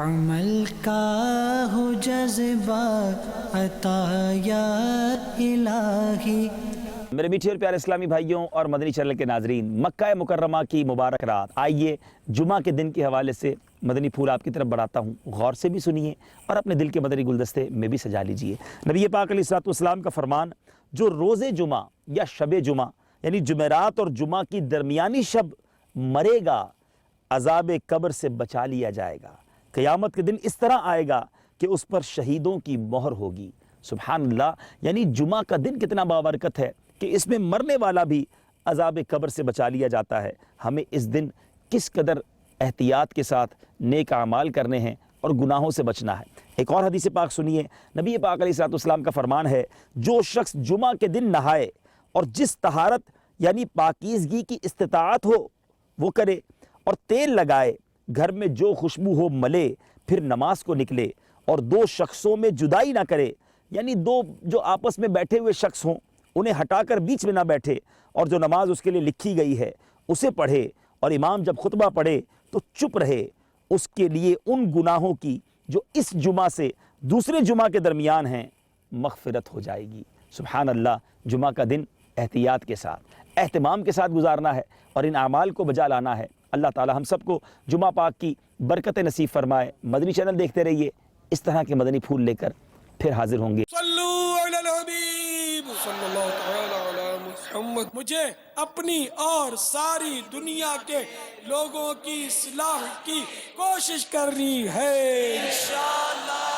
عمل کا ہو جذبہ عطا یا الہی۔ میرے میٹھے اور پیارے اسلامی بھائیوں اور مدنی چینل کے ناظرین، مکہ مکرمہ کی مبارک رات، آئیے جمعہ کے دن کے حوالے سے مدنی پھول آپ کی طرف بڑھاتا ہوں، غور سے بھی سنیے اور اپنے دل کے مدنی گلدستے میں بھی سجا لیجئے۔ نبی پاک علیہ السلام کا فرمان، جو روز جمعہ یا شب جمعہ یعنی جمعرات اور جمعہ کی درمیانی شب مرے گا، عذاب قبر سے بچا لیا جائے گا۔ قیامت کے دن اس طرح آئے گا کہ اس پر شہیدوں کی مہر ہوگی۔ سبحان اللہ، یعنی جمعہ کا دن کتنا بابرکت ہے کہ اس میں مرنے والا بھی عذاب قبر سے بچا لیا جاتا ہے۔ ہمیں اس دن کس قدر احتیاط کے ساتھ نیک اعمال کرنے ہیں اور گناہوں سے بچنا ہے۔ ایک اور حدیث پاک سنیے، نبی پاک علیہ السلام کا فرمان ہے، جو شخص جمعہ کے دن نہائے اور جس طہارت یعنی پاکیزگی کی استطاعت ہو وہ کرے، اور تیل لگائے، گھر میں جو خوشبو ہو ملے، پھر نماز کو نکلے اور دو شخصوں میں جدائی نہ کرے، یعنی دو جو آپس میں بیٹھے ہوئے شخص ہوں انہیں ہٹا کر بیچ میں نہ بیٹھے، اور جو نماز اس کے لیے لکھی گئی ہے اسے پڑھے، اور امام جب خطبہ پڑھے تو چپ رہے، اس کے لیے ان گناہوں کی جو اس جمعہ سے دوسرے جمعہ کے درمیان ہیں مغفرت ہو جائے گی۔ سبحان اللہ، جمعہ کا دن احتیاط کے ساتھ، اہتمام کے ساتھ گزارنا ہے اور ان اعمال کو بجا لانا ہے۔ اللہ تعالی ہم سب کو جمعہ پاک کی برکت نصیب فرمائے۔ مدنی چینل دیکھتے رہیے، اس طرح کے مدنی پھول لے کر پھر حاضر ہوں گے۔ صلو علی الحبیب صلی اللہ تعالی علی محمد۔ مجھے اپنی اور ساری دنیا کے لوگوں کی اصلاح کی کوشش کرنی ہے انشاءاللہ۔